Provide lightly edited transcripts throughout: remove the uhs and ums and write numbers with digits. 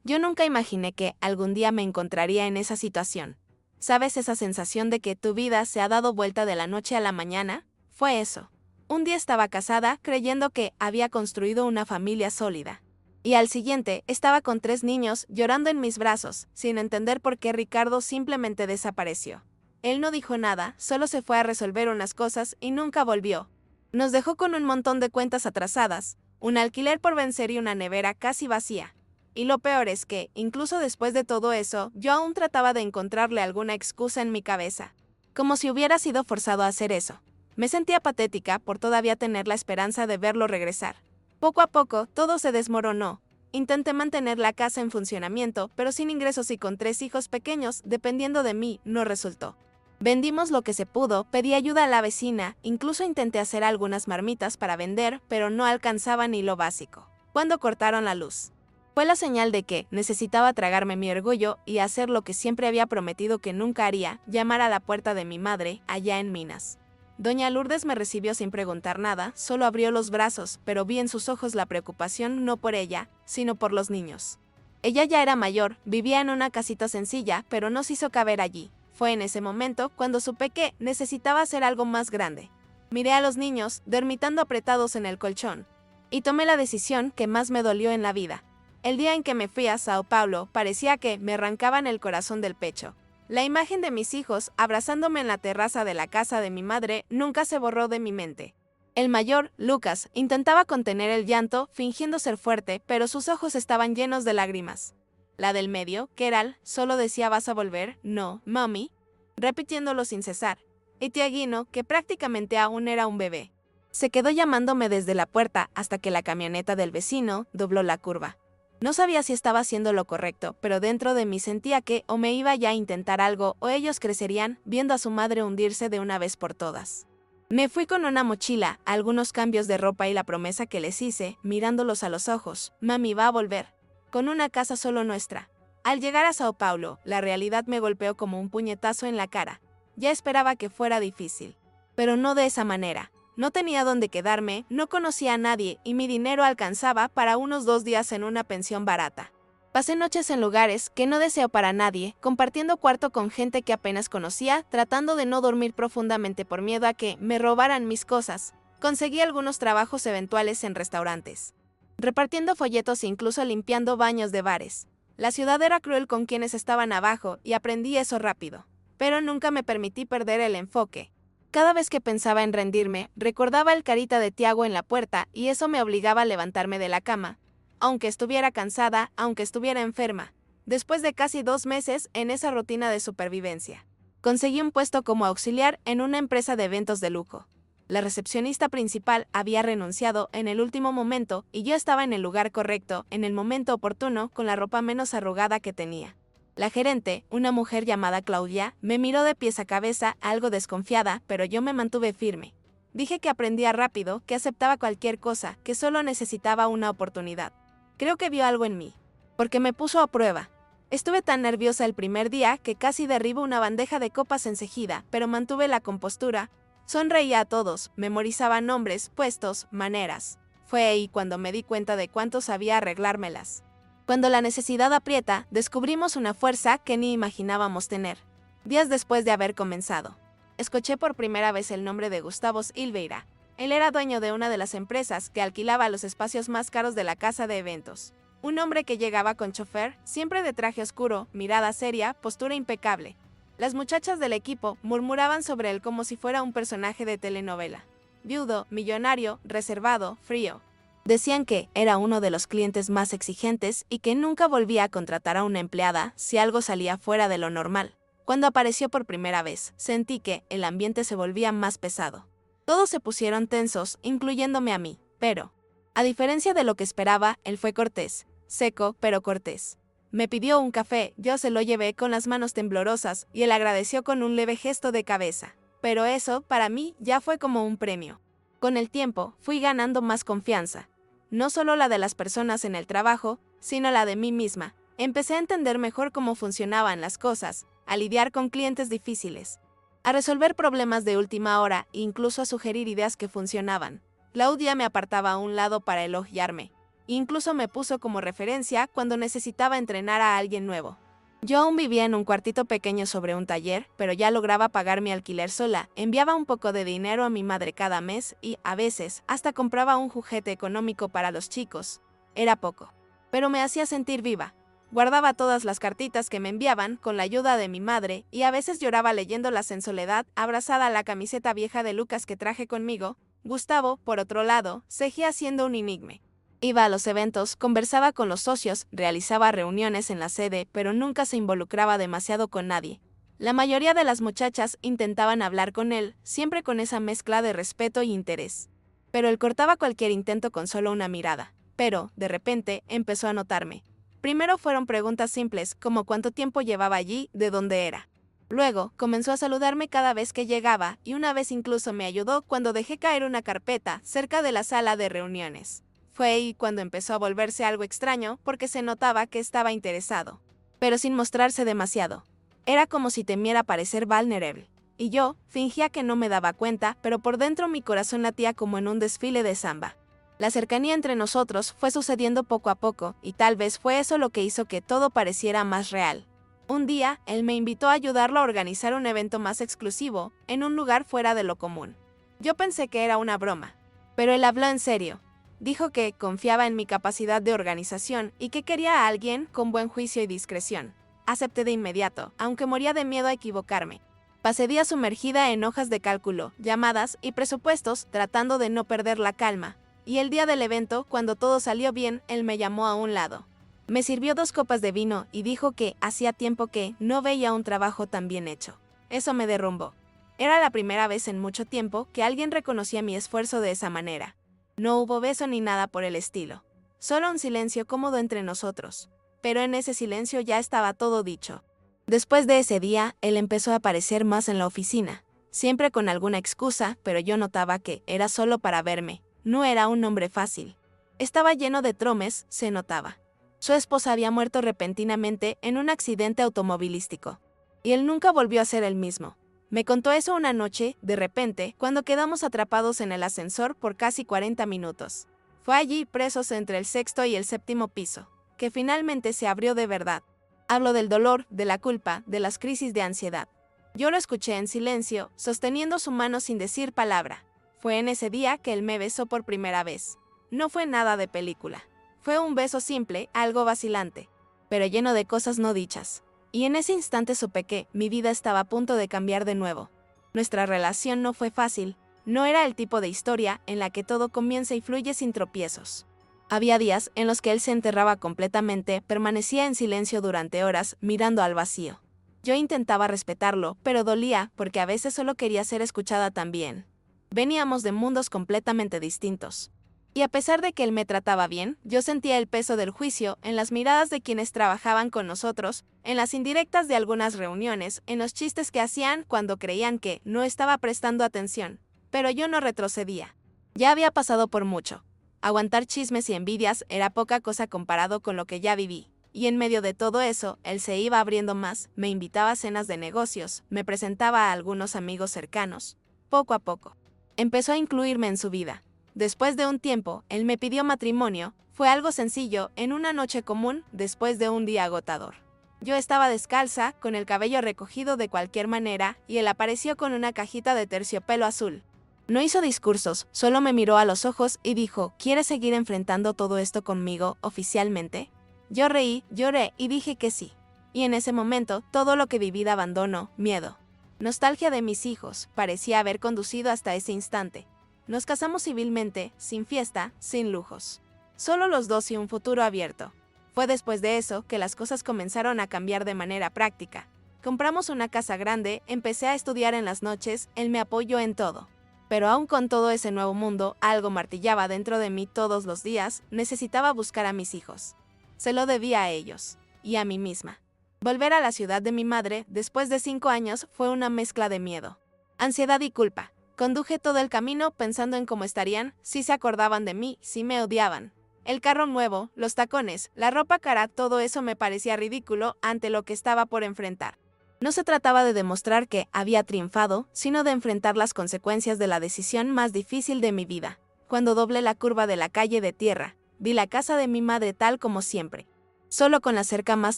Yo nunca imaginé que algún día me encontraría en esa situación. ¿Sabes esa sensación de que tu vida se ha dado vuelta de la noche a la mañana? Fue eso. Un día estaba casada creyendo que había construido una familia sólida. Y al siguiente estaba con 3 niños llorando en mis brazos, sin entender por qué Ricardo simplemente desapareció. Él no dijo nada, solo se fue a resolver unas cosas y nunca volvió. Nos dejó con un montón de cuentas atrasadas, un alquiler por vencer y una nevera casi vacía. Y lo peor es que, incluso después de todo eso, yo aún trataba de encontrarle alguna excusa en mi cabeza. Como si hubiera sido forzado a hacer eso. Me sentía patética por todavía tener la esperanza de verlo regresar. Poco a poco, todo se desmoronó. Intenté mantener la casa en funcionamiento, pero sin ingresos y con 3 hijos pequeños, dependiendo de mí, no resultó. Vendimos lo que se pudo, pedí ayuda a la vecina, incluso intenté hacer algunas marmitas para vender, pero no alcanzaba ni lo básico. Cuando cortaron la luz. Fue la señal de que necesitaba tragarme mi orgullo y hacer lo que siempre había prometido que nunca haría, llamar a la puerta de mi madre, allá en Minas. Doña Lourdes me recibió sin preguntar nada, solo abrió los brazos, pero vi en sus ojos la preocupación no por ella, sino por los niños. Ella ya era mayor, vivía en una casita sencilla, pero no se hizo caber allí. Fue en ese momento cuando supe que necesitaba hacer algo más grande. Miré a los niños, dormitando apretados en el colchón, y tomé la decisión que más me dolió en la vida. El día en que me fui a Sao Paulo, parecía que me arrancaban el corazón del pecho. La imagen de mis hijos abrazándome en la terraza de la casa de mi madre nunca se borró de mi mente. El mayor, Lucas, intentaba contener el llanto, fingiendo ser fuerte, pero sus ojos estaban llenos de lágrimas. La del medio, Keral, solo decía ¿vas a volver? No, mami, repitiéndolo sin cesar. Y Tiaguino, que prácticamente aún era un bebé, se quedó llamándome desde la puerta hasta que la camioneta del vecino dobló la curva. No sabía si estaba haciendo lo correcto, pero dentro de mí sentía que o me iba ya a intentar algo o ellos crecerían viendo a su madre hundirse de una vez por todas. Me fui con una mochila, algunos cambios de ropa y la promesa que les hice, mirándolos a los ojos. Mami va a volver. Con una casa solo nuestra. Al llegar a Sao Paulo, la realidad me golpeó como un puñetazo en la cara. Ya esperaba que fuera difícil. Pero no de esa manera. No tenía dónde quedarme, no conocía a nadie y mi dinero alcanzaba para unos 2 días en una pensión barata. Pasé noches en lugares que no deseo para nadie, compartiendo cuarto con gente que apenas conocía, tratando de no dormir profundamente por miedo a que me robaran mis cosas. Conseguí algunos trabajos eventuales en restaurantes, repartiendo folletos e incluso limpiando baños de bares. La ciudad era cruel con quienes estaban abajo y aprendí eso rápido. Pero nunca me permití perder el enfoque. Cada vez que pensaba en rendirme, recordaba el carita de Tiago en la puerta y eso me obligaba a levantarme de la cama. Aunque estuviera cansada, aunque estuviera enferma. Después de casi 2 meses en esa rutina de supervivencia, conseguí un puesto como auxiliar en una empresa de eventos de lujo. La recepcionista principal había renunciado en el último momento y yo estaba en el lugar correcto, en el momento oportuno, con la ropa menos arrugada que tenía. La gerente, una mujer llamada Claudia, me miró de pies a cabeza, algo desconfiada, pero yo me mantuve firme. Dije que aprendía rápido, que aceptaba cualquier cosa, que solo necesitaba una oportunidad. Creo que vio algo en mí, porque me puso a prueba. Estuve tan nerviosa el primer día que casi derribo una bandeja de copas enseguida, pero mantuve la compostura. Sonreía a todos, memorizaba nombres, puestos, maneras. Fue ahí cuando me di cuenta de cuánto sabía arreglármelas. Cuando la necesidad aprieta, descubrimos una fuerza que ni imaginábamos tener. Días después de haber comenzado, escuché por primera vez el nombre de Gustavo Silveira. Él era dueño de una de las empresas que alquilaba los espacios más caros de la casa de eventos. Un hombre que llegaba con chofer, siempre de traje oscuro, mirada seria, postura impecable. Las muchachas del equipo murmuraban sobre él como si fuera un personaje de telenovela. Viudo, millonario, reservado, frío. Decían que era uno de los clientes más exigentes y que nunca volvía a contratar a una empleada si algo salía fuera de lo normal. Cuando apareció por primera vez, sentí que el ambiente se volvía más pesado. Todos se pusieron tensos, incluyéndome a mí, pero, a diferencia de lo que esperaba, él fue cortés, seco pero cortés. Me pidió un café, yo se lo llevé con las manos temblorosas y él agradeció con un leve gesto de cabeza. Pero eso, para mí, ya fue como un premio. Con el tiempo, fui ganando más confianza. No solo la de las personas en el trabajo, sino la de mí misma. Empecé a entender mejor cómo funcionaban las cosas, a lidiar con clientes difíciles, a resolver problemas de última hora e incluso a sugerir ideas que funcionaban. Claudia me apartaba a un lado para elogiarme. incluso me puso como referencia cuando necesitaba entrenar a alguien nuevo. Yo aún vivía en un cuartito pequeño sobre un taller, pero ya lograba pagar mi alquiler sola, enviaba un poco de dinero a mi madre cada mes y, a veces, hasta compraba un juguete económico para los chicos. Era poco, pero me hacía sentir viva. Guardaba todas las cartitas que me enviaban con la ayuda de mi madre y a veces lloraba leyéndolas en soledad, abrazada a la camiseta vieja de Lucas que traje conmigo. Gustavo, por otro lado, seguía siendo un enigma. Iba a los eventos, conversaba con los socios, realizaba reuniones en la sede, pero nunca se involucraba demasiado con nadie. La mayoría de las muchachas intentaban hablar con él, siempre con esa mezcla de respeto y interés. Pero él cortaba cualquier intento con solo una mirada. Pero, de repente, empezó a notarme. Primero fueron preguntas simples, como cuánto tiempo llevaba allí, de dónde era. Luego, comenzó a saludarme cada vez que llegaba, y una vez incluso me ayudó cuando dejé caer una carpeta cerca de la sala de reuniones. Fue ahí cuando empezó a volverse algo extraño porque se notaba que estaba interesado, pero sin mostrarse demasiado. Era como si temiera parecer vulnerable. Y yo fingía que no me daba cuenta, pero por dentro mi corazón latía como en un desfile de samba. La cercanía entre nosotros fue sucediendo poco a poco, y tal vez fue eso lo que hizo que todo pareciera más real. Un día, él me invitó a ayudarlo a organizar un evento más exclusivo, en un lugar fuera de lo común. Yo pensé que era una broma, pero él habló en serio. Dijo que confiaba en mi capacidad de organización y que quería a alguien con buen juicio y discreción. Acepté de inmediato, aunque moría de miedo a equivocarme. Pasé días sumergida en hojas de cálculo, llamadas y presupuestos, tratando de no perder la calma. Y el día del evento, cuando todo salió bien, él me llamó a un lado. Me sirvió 2 copas de vino y dijo que hacía tiempo que no veía un trabajo tan bien hecho. Eso me derrumbó. Era la primera vez en mucho tiempo que alguien reconocía mi esfuerzo de esa manera. No hubo beso ni nada por el estilo. Solo un silencio cómodo entre nosotros. Pero en ese silencio ya estaba todo dicho. Después de ese día, él empezó a aparecer más en la oficina. Siempre con alguna excusa, pero yo notaba que era solo para verme. No era un hombre fácil. Estaba lleno de tromes, se notaba. Su esposa había muerto repentinamente en un accidente automovilístico. Y él nunca volvió a ser el mismo. Me contó eso una noche, de repente, cuando quedamos atrapados en el ascensor por casi 40 minutos. Fue allí, presos entre el 6º y el 7º piso, que finalmente se abrió de verdad. Habló del dolor, de la culpa, de las crisis de ansiedad. Yo lo escuché en silencio, sosteniendo su mano sin decir palabra. Fue en ese día que él me besó por primera vez. No fue nada de película. Fue un beso simple, algo vacilante, pero lleno de cosas no dichas. Y en ese instante supe que mi vida estaba a punto de cambiar de nuevo. Nuestra relación no fue fácil, no era el tipo de historia en la que todo comienza y fluye sin tropiezos. Había días en los que él se enterraba completamente, permanecía en silencio durante horas, mirando al vacío. Yo intentaba respetarlo, pero dolía porque a veces solo quería ser escuchada también. Veníamos de mundos completamente distintos. Y a pesar de que él me trataba bien, yo sentía el peso del juicio en las miradas de quienes trabajaban con nosotros, en las indirectas de algunas reuniones, en los chistes que hacían cuando creían que no estaba prestando atención. Pero yo no retrocedía. Ya había pasado por mucho. Aguantar chismes y envidias era poca cosa comparado con lo que ya viví. Y en medio de todo eso, él se iba abriendo más, me invitaba a cenas de negocios, me presentaba a algunos amigos cercanos. Poco a poco. Empezó a incluirme en su vida. Después de un tiempo, él me pidió matrimonio. Fue algo sencillo, en una noche común, después de un día agotador. Yo estaba descalza, con el cabello recogido de cualquier manera, y él apareció con una cajita de terciopelo azul. No hizo discursos, solo me miró a los ojos y dijo, ¿quieres seguir enfrentando todo esto conmigo, oficialmente? Yo reí, lloré y dije que sí. Y en ese momento, todo lo que viví de abandono, miedo, nostalgia de mis hijos, parecía haber conducido hasta ese instante. Nos casamos civilmente, sin fiesta, sin lujos. Solo los dos y un futuro abierto. Fue después de eso que las cosas comenzaron a cambiar de manera práctica. Compramos una casa grande, empecé a estudiar en las noches, él me apoyó en todo. Pero aún con todo ese nuevo mundo, algo martillaba dentro de mí todos los días, necesitaba buscar a mis hijos. Se lo debía a ellos, y a mí misma. Volver a la ciudad de mi madre, después de 5 años, fue una mezcla de miedo, ansiedad y culpa. Conduje todo el camino pensando en cómo estarían, si se acordaban de mí, si me odiaban. El carro nuevo, los tacones, la ropa cara, todo eso me parecía ridículo ante lo que estaba por enfrentar. No se trataba de demostrar que había triunfado, sino de enfrentar las consecuencias de la decisión más difícil de mi vida. Cuando doblé la curva de la calle de tierra, Vi la casa de mi madre tal como siempre, solo con la cerca más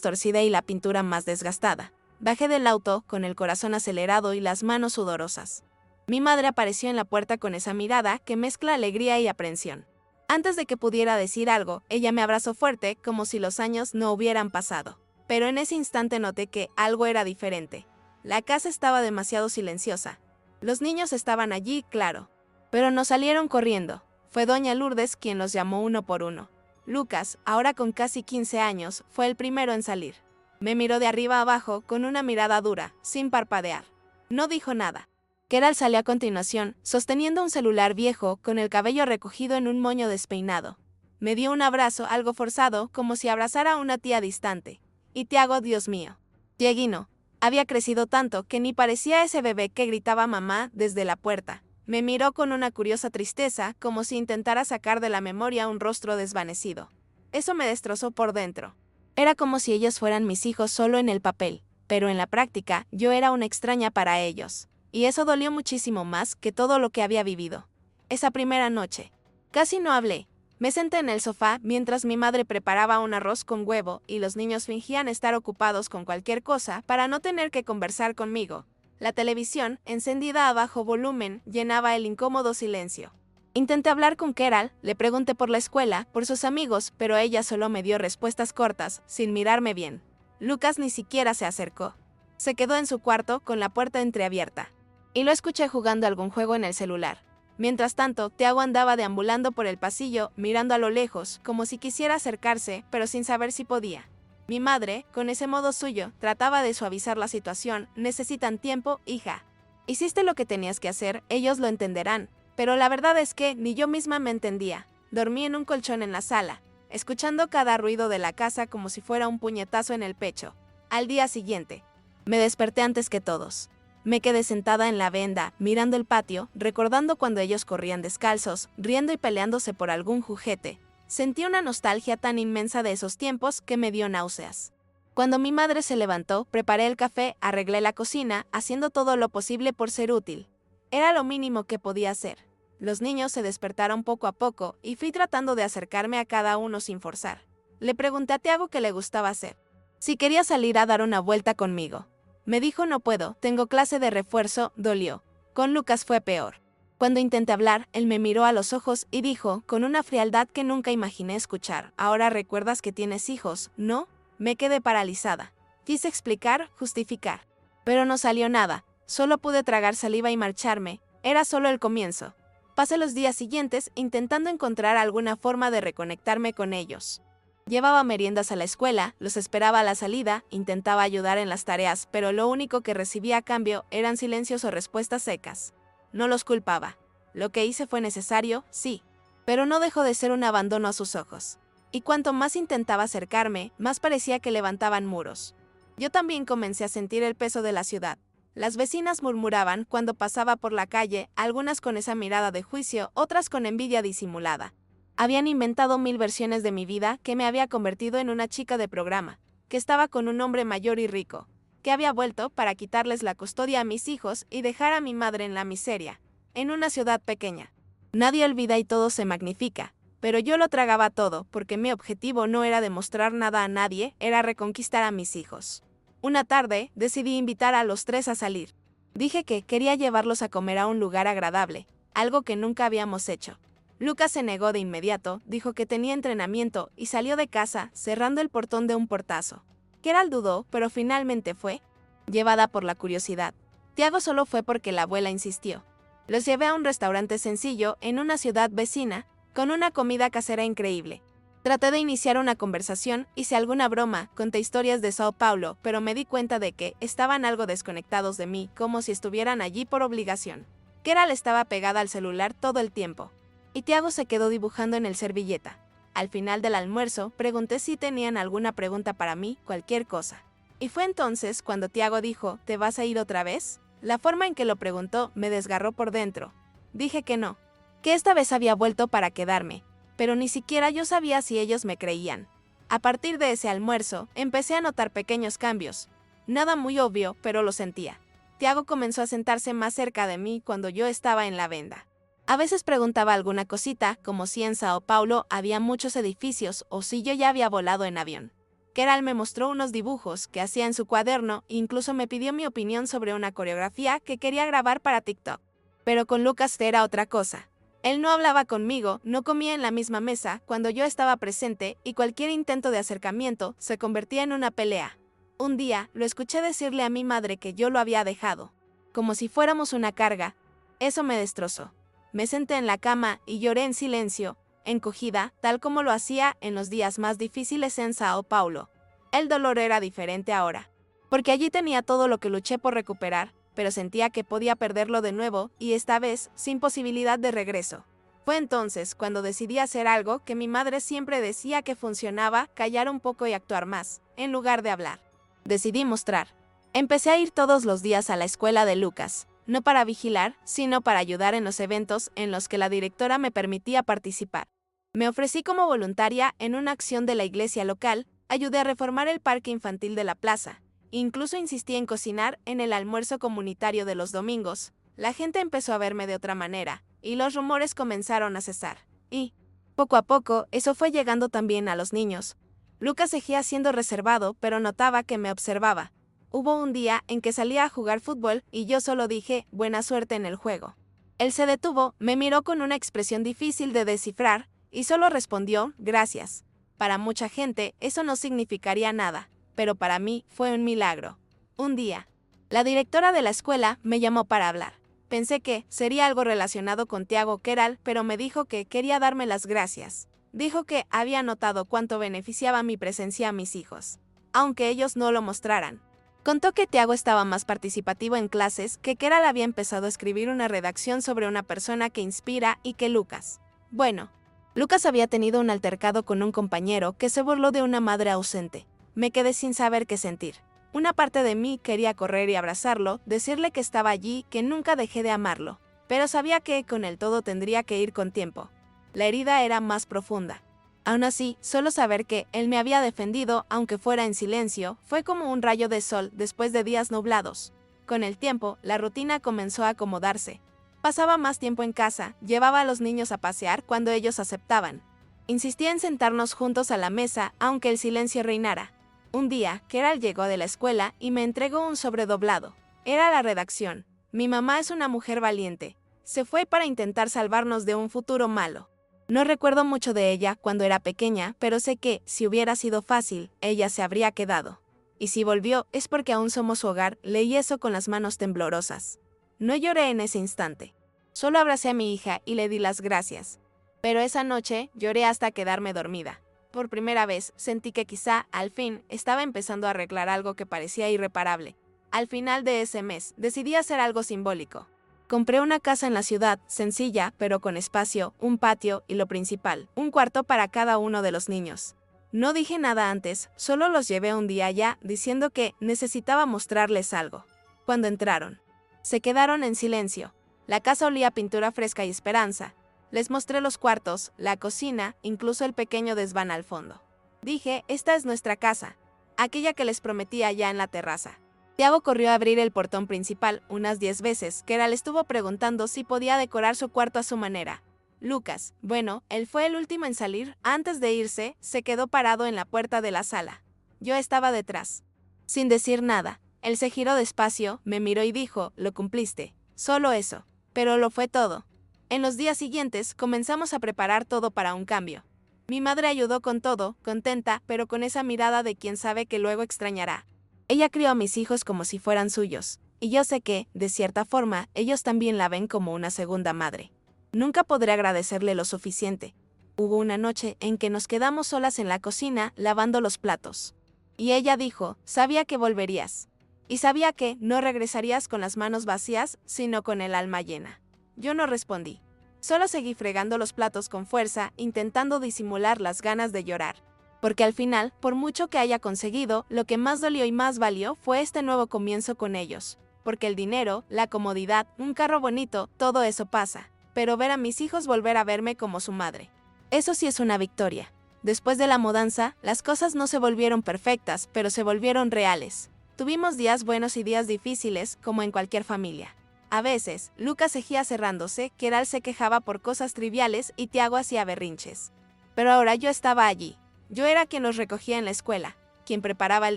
torcida y la pintura más desgastada. Bajé del auto con el corazón acelerado y las manos sudorosas. Mi madre apareció en la puerta con esa mirada que mezcla alegría y aprensión. Antes de que pudiera decir algo, ella me abrazó fuerte como si los años no hubieran pasado. Pero en ese instante noté que algo era diferente. La casa estaba demasiado silenciosa. Los niños estaban allí, claro, pero no salieron corriendo. Fue doña Lourdes quien los llamó uno por uno. Lucas, ahora con casi 15 años, fue el primero en salir. Me miró de arriba a abajo con una mirada dura, sin parpadear. No dijo nada. Keral salió a continuación, sosteniendo un celular viejo con el cabello recogido en un moño despeinado. Me dio un abrazo algo forzado, como si abrazara a una tía distante. Y Tiago, Dios mío. Dieguino. Había crecido tanto que ni parecía ese bebé que gritaba mamá desde la puerta. Me miró con una curiosa tristeza, como si intentara sacar de la memoria un rostro desvanecido. Eso me destrozó por dentro. Era como si ellos fueran mis hijos solo en el papel, pero en la práctica yo era una extraña para ellos. Y eso dolió muchísimo más que todo lo que había vivido. Esa primera noche. Casi no hablé. Me senté en el sofá mientras mi madre preparaba un arroz con huevo y los niños fingían estar ocupados con cualquier cosa para no tener que conversar conmigo. La televisión, encendida a bajo volumen, llenaba el incómodo silencio. Intenté hablar con Keral, le pregunté por la escuela, por sus amigos, pero ella solo me dio respuestas cortas, sin mirarme bien. Lucas ni siquiera se acercó. Se quedó en su cuarto con la puerta entreabierta. Y lo escuché jugando algún juego en el celular. Mientras tanto, Tiago andaba deambulando por el pasillo, mirando a lo lejos, como si quisiera acercarse, pero sin saber si podía. Mi madre, con ese modo suyo, trataba de suavizar la situación. Necesitan tiempo, hija. Hiciste lo que tenías que hacer, ellos lo entenderán. Pero la verdad es que ni yo misma me entendía. Dormí en un colchón en la sala, escuchando cada ruido de la casa como si fuera un puñetazo en el pecho. Al día siguiente, me desperté antes que todos. Me quedé sentada en la venda, mirando el patio, recordando cuando ellos corrían descalzos, riendo y peleándose por algún juguete. Sentí una nostalgia tan inmensa de esos tiempos que me dio náuseas. Cuando mi madre se levantó, preparé el café, arreglé la cocina, haciendo todo lo posible por ser útil. Era lo mínimo que podía hacer. Los niños se despertaron poco a poco y fui tratando de acercarme a cada uno sin forzar. Le pregunté a Tiago qué le gustaba hacer. Si quería salir a dar una vuelta conmigo. Me dijo no puedo, tengo clase de refuerzo, dolió. Con Lucas fue peor. Cuando intenté hablar, él me miró a los ojos y dijo, con una frialdad que nunca imaginé escuchar, ahora recuerdas que tienes hijos, ¿no? Me quedé paralizada. Quise explicar, justificar. Pero no salió nada, solo pude tragar saliva y marcharme. Era solo el comienzo. Pasé los días siguientes intentando encontrar alguna forma de reconectarme con ellos. Llevaba meriendas a la escuela, los esperaba a la salida, intentaba ayudar en las tareas, pero lo único que recibía a cambio eran silencios o respuestas secas. No los culpaba. Lo que hice fue necesario, sí, pero no dejó de ser un abandono a sus ojos. Y cuanto más intentaba acercarme, más parecía que levantaban muros. Yo también comencé a sentir el peso de la ciudad. Las vecinas murmuraban cuando pasaba por la calle, algunas con esa mirada de juicio, otras con envidia disimulada. Habían inventado 1000 versiones de mi vida, que me había convertido en una chica de programa, que estaba con un hombre mayor y rico, que había vuelto para quitarles la custodia a mis hijos y dejar a mi madre en la miseria, en una ciudad pequeña. Nadie olvida y todo se magnifica, pero yo lo tragaba todo porque mi objetivo no era demostrar nada a nadie, era reconquistar a mis hijos. Una tarde, decidí invitar a los 3 a salir. Dije que quería llevarlos a comer a un lugar agradable, algo que nunca habíamos hecho. Lucas se negó de inmediato, dijo que tenía entrenamiento y salió de casa, cerrando el portón de un portazo. Keral dudó, pero finalmente fue, llevada por la curiosidad. Tiago solo fue porque la abuela insistió. Los llevé a un restaurante sencillo en una ciudad vecina, con una comida casera increíble. Traté de iniciar una conversación, hice alguna broma, conté historias de Sao Paulo, pero me di cuenta de que estaban algo desconectados de mí, como si estuvieran allí por obligación. Keral estaba pegada al celular todo el tiempo. Y Tiago se quedó dibujando en el servilleta. Al final del almuerzo, pregunté si tenían alguna pregunta para mí, cualquier cosa. Y fue entonces cuando Tiago dijo, ¿te vas a ir otra vez? La forma en que lo preguntó me desgarró por dentro. Dije que no, que esta vez había vuelto para quedarme, pero ni siquiera yo sabía si ellos me creían. A partir de ese almuerzo, empecé a notar pequeños cambios. Nada muy obvio, pero lo sentía. Tiago comenzó a sentarse más cerca de mí cuando yo estaba en la venda. A veces preguntaba alguna cosita, como si en Sao Paulo había muchos edificios o si yo ya había volado en avión. Keral me mostró unos dibujos que hacía en su cuaderno e incluso me pidió mi opinión sobre una coreografía que quería grabar para TikTok. Pero con Lucas era otra cosa. Él no hablaba conmigo, no comía en la misma mesa cuando yo estaba presente y cualquier intento de acercamiento se convertía en una pelea. Un día lo escuché decirle a mi madre que yo lo había dejado, como si fuéramos una carga. Eso me destrozó. Me senté en la cama y lloré en silencio, encogida, tal como lo hacía en los días más difíciles en Sao Paulo. El dolor era diferente ahora, porque allí tenía todo lo que luché por recuperar, pero sentía que podía perderlo de nuevo y esta vez sin posibilidad de regreso. Fue entonces cuando decidí hacer algo que mi madre siempre decía que funcionaba: callar un poco y actuar más, en lugar de hablar. Decidí mostrar. Empecé a ir todos los días a la escuela de Lucas, no para vigilar, sino para ayudar en los eventos en los que la directora me permitía participar. Me ofrecí como voluntaria en una acción de la iglesia local, ayudé a reformar el parque infantil de la plaza, incluso insistí en cocinar en el almuerzo comunitario de los domingos. La gente empezó a verme de otra manera, y los rumores comenzaron a cesar. Y, poco a poco, eso fue llegando también a los niños. Lucas seguía siendo reservado, pero notaba que me observaba. Hubo un día en que salía a jugar fútbol y yo solo dije, buena suerte en el juego. Él se detuvo, me miró con una expresión difícil de descifrar, y solo respondió, gracias. Para mucha gente eso no significaría nada, pero para mí fue un milagro. Un día, la directora de la escuela me llamó para hablar. Pensé que sería algo relacionado con Tiago Keral, pero me dijo que quería darme las gracias. Dijo que había notado cuánto beneficiaba mi presencia a mis hijos, aunque ellos no lo mostraran. Contó que Tiago estaba más participativo en clases, que Keral había empezado a escribir una redacción sobre una persona que inspira y que Lucas. Bueno, Lucas había tenido un altercado con un compañero que se burló de una madre ausente. Me quedé sin saber qué sentir. Una parte de mí quería correr y abrazarlo, decirle que estaba allí, que nunca dejé de amarlo, pero sabía que con el todo tendría que ir con tiempo. La herida era más profunda. Aún así, solo saber que él me había defendido, aunque fuera en silencio, fue como un rayo de sol después de días nublados. Con el tiempo, la rutina comenzó a acomodarse. Pasaba más tiempo en casa, llevaba a los niños a pasear cuando ellos aceptaban. Insistía en sentarnos juntos a la mesa, aunque el silencio reinara. Un día, Keral llegó de la escuela y me entregó un sobre doblado. Era la redacción. Mi mamá es una mujer valiente. Se fue para intentar salvarnos de un futuro malo. No recuerdo mucho de ella cuando era pequeña, pero sé que, si hubiera sido fácil, ella se habría quedado. Y si volvió, es porque aún somos su hogar. Leí eso con las manos temblorosas. No lloré en ese instante. Solo abracé a mi hija y le di las gracias. Pero esa noche lloré hasta quedarme dormida. Por primera vez sentí que quizá, al fin, estaba empezando a arreglar algo que parecía irreparable. Al final de ese mes, decidí hacer algo simbólico. Compré una casa en la ciudad, sencilla, pero con espacio, un patio y lo principal, un cuarto para cada uno de los niños. No dije nada antes, solo los llevé un día allá, diciendo que necesitaba mostrarles algo. Cuando entraron, se quedaron en silencio. La casa olía a pintura fresca y esperanza. Les mostré los cuartos, la cocina, incluso el pequeño desván al fondo. Dije, esta es nuestra casa, aquella que les prometí allá en la terraza. Tiago corrió a abrir el portón principal unas 10 veces. Keral estuvo preguntando si podía decorar su cuarto a su manera. Lucas, bueno, él fue el último en salir. Antes de irse, se quedó parado en la puerta de la sala. Yo estaba detrás. Sin decir nada, él se giró despacio, me miró y dijo, lo cumpliste. Solo eso. Pero lo fue todo. En los días siguientes, comenzamos a preparar todo para un cambio. Mi madre ayudó con todo, contenta, pero con esa mirada de quien sabe que luego extrañará. Ella crió a mis hijos como si fueran suyos, y yo sé que, de cierta forma, ellos también la ven como una segunda madre. Nunca podré agradecerle lo suficiente. Hubo una noche en que nos quedamos solas en la cocina, lavando los platos. Y ella dijo, sabía que volverías. Y sabía que no regresarías con las manos vacías, sino con el alma llena. Yo no respondí. Solo seguí fregando los platos con fuerza, intentando disimular las ganas de llorar. Porque al final, por mucho que haya conseguido, lo que más dolió y más valió fue este nuevo comienzo con ellos. Porque el dinero, la comodidad, un carro bonito, todo eso pasa. Pero ver a mis hijos volver a verme como su madre. Eso sí es una victoria. Después de la mudanza, las cosas no se volvieron perfectas, pero se volvieron reales. Tuvimos días buenos y días difíciles, como en cualquier familia. A veces, Lucas seguía cerrándose, Keral se quejaba por cosas triviales y Tiago hacía berrinches. Pero ahora yo estaba allí. Yo era quien los recogía en la escuela, quien preparaba el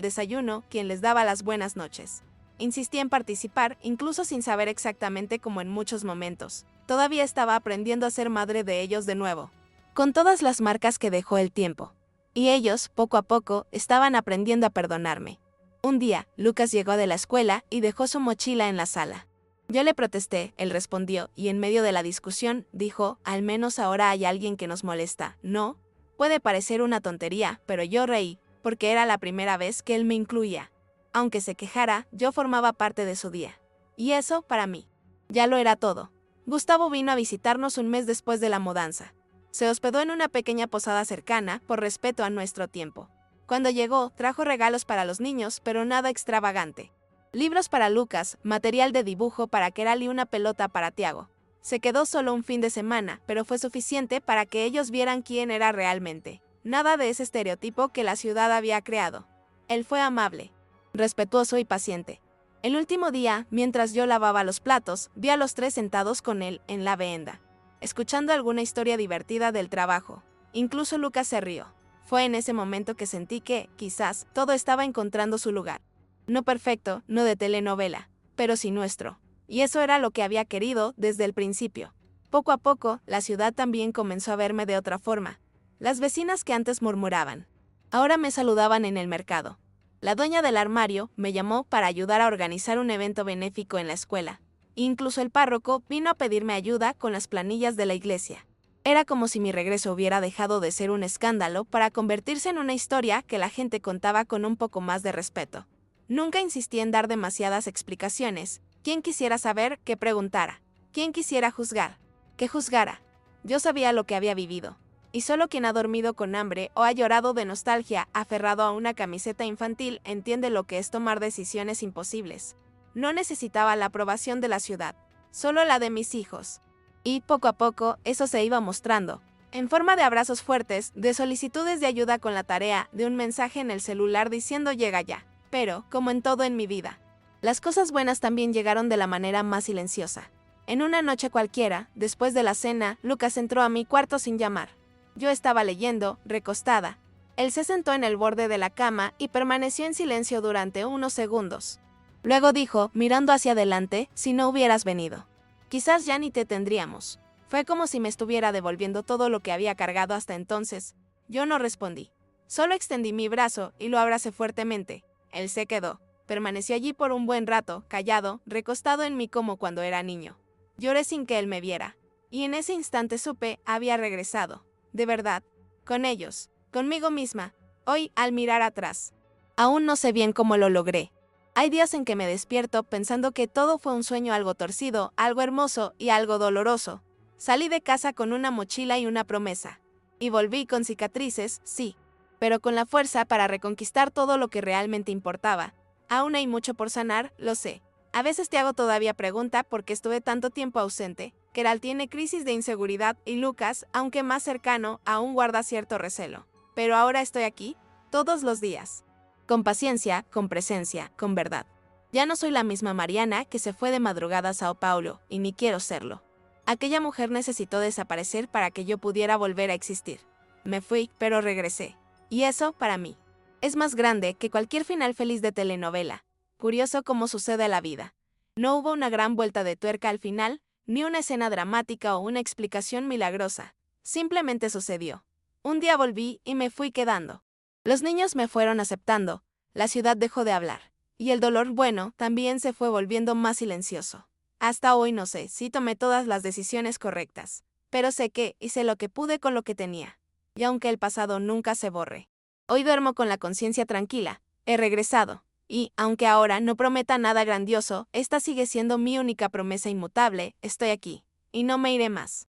desayuno, quien les daba las buenas noches. Insistí en participar, incluso sin saber exactamente cómo en muchos momentos. Todavía estaba aprendiendo a ser madre de ellos de nuevo, con todas las marcas que dejó el tiempo. Y ellos, poco a poco, estaban aprendiendo a perdonarme. Un día, Lucas llegó de la escuela y dejó su mochila en la sala. Yo le protesté, él respondió, y en medio de la discusión, dijo, al menos ahora hay alguien que nos molesta, ¿no? Puede parecer una tontería, pero yo reí, porque era la primera vez que él me incluía. Aunque se quejara, yo formaba parte de su día. Y eso, para mí, ya lo era todo. Gustavo vino a visitarnos un mes después de la mudanza. Se hospedó en una pequeña posada cercana, por respeto a nuestro tiempo. Cuando llegó, trajo regalos para los niños, pero nada extravagante. Libros para Lucas, material de dibujo para Keral y una pelota para Tiago. Se quedó solo un fin de semana, pero fue suficiente para que ellos vieran quién era realmente. Nada de ese estereotipo que la ciudad había creado. Él fue amable, respetuoso y paciente. El último día, mientras yo lavaba los platos, vi a los tres sentados con él en la veenda, escuchando alguna historia divertida del trabajo. Incluso Lucas se rió. Fue en ese momento que sentí que, quizás, todo estaba encontrando su lugar. No perfecto, no de telenovela, pero sí nuestro. Y eso era lo que había querido desde el principio. Poco a poco, la ciudad también comenzó a verme de otra forma. Las vecinas que antes murmuraban, ahora me saludaban en el mercado. La dueña del armario me llamó para ayudar a organizar un evento benéfico en la escuela. Incluso el párroco vino a pedirme ayuda con las planillas de la iglesia. Era como si mi regreso hubiera dejado de ser un escándalo para convertirse en una historia que la gente contaba con un poco más de respeto. Nunca insistí en dar demasiadas explicaciones. Quien quisiera saber, que preguntara. Quien quisiera juzgar, que juzgara. Yo sabía lo que había vivido. Y solo quien ha dormido con hambre o ha llorado de nostalgia aferrado a una camiseta infantil entiende lo que es tomar decisiones imposibles. No necesitaba la aprobación de la ciudad, solo la de mis hijos. Y, poco a poco, eso se iba mostrando, en forma de abrazos fuertes, de solicitudes de ayuda con la tarea, de un mensaje en el celular diciendo llega ya. Pero, como en todo en mi vida, las cosas buenas también llegaron de la manera más silenciosa. En una noche cualquiera, después de la cena, Lucas entró a mi cuarto sin llamar. Yo estaba leyendo, recostada. Él se sentó en el borde de la cama y permaneció en silencio durante unos segundos. Luego dijo, mirando hacia adelante, si no hubieras venido, quizás ya ni te tendríamos. Fue como si me estuviera devolviendo todo lo que había cargado hasta entonces. Yo no respondí. Solo extendí mi brazo y lo abracé fuertemente. Él se quedó. Permaneció allí por un buen rato, callado, recostado en mí como cuando era niño. Lloré sin que él me viera. Y en ese instante supe, había regresado. De verdad. Con ellos. Conmigo misma. Hoy, al mirar atrás. Aún no sé bien cómo lo logré. Hay días en que me despierto pensando que todo fue un sueño algo torcido, algo hermoso y algo doloroso. Salí de casa con una mochila y una promesa. Y volví con cicatrices, sí, pero con la fuerza para reconquistar todo lo que realmente importaba. Aún hay mucho por sanar, lo sé. A veces Tiago todavía pregunta por qué estuve tanto tiempo ausente. Keral tiene crisis de inseguridad y Lucas, aunque más cercano, aún guarda cierto recelo. Pero ahora estoy aquí, todos los días. Con paciencia, con presencia, con verdad. Ya no soy la misma Mariana que se fue de madrugada a Sao Paulo, y ni quiero serlo. Aquella mujer necesitó desaparecer para que yo pudiera volver a existir. Me fui, pero regresé. Y eso, para mí, es más grande que cualquier final feliz de telenovela. Curioso cómo sucede la vida. No hubo una gran vuelta de tuerca al final, ni una escena dramática o una explicación milagrosa. Simplemente sucedió. Un día volví y me fui quedando. Los niños me fueron aceptando, la ciudad dejó de hablar. Y el dolor, bueno, también se fue volviendo más silencioso. Hasta hoy no sé si tomé todas las decisiones correctas. Pero sé que hice lo que pude con lo que tenía. Y aunque el pasado nunca se borre, hoy duermo con la conciencia tranquila. He regresado. Y, aunque ahora no prometa nada grandioso, esta sigue siendo mi única promesa inmutable, estoy aquí. Y no me iré más.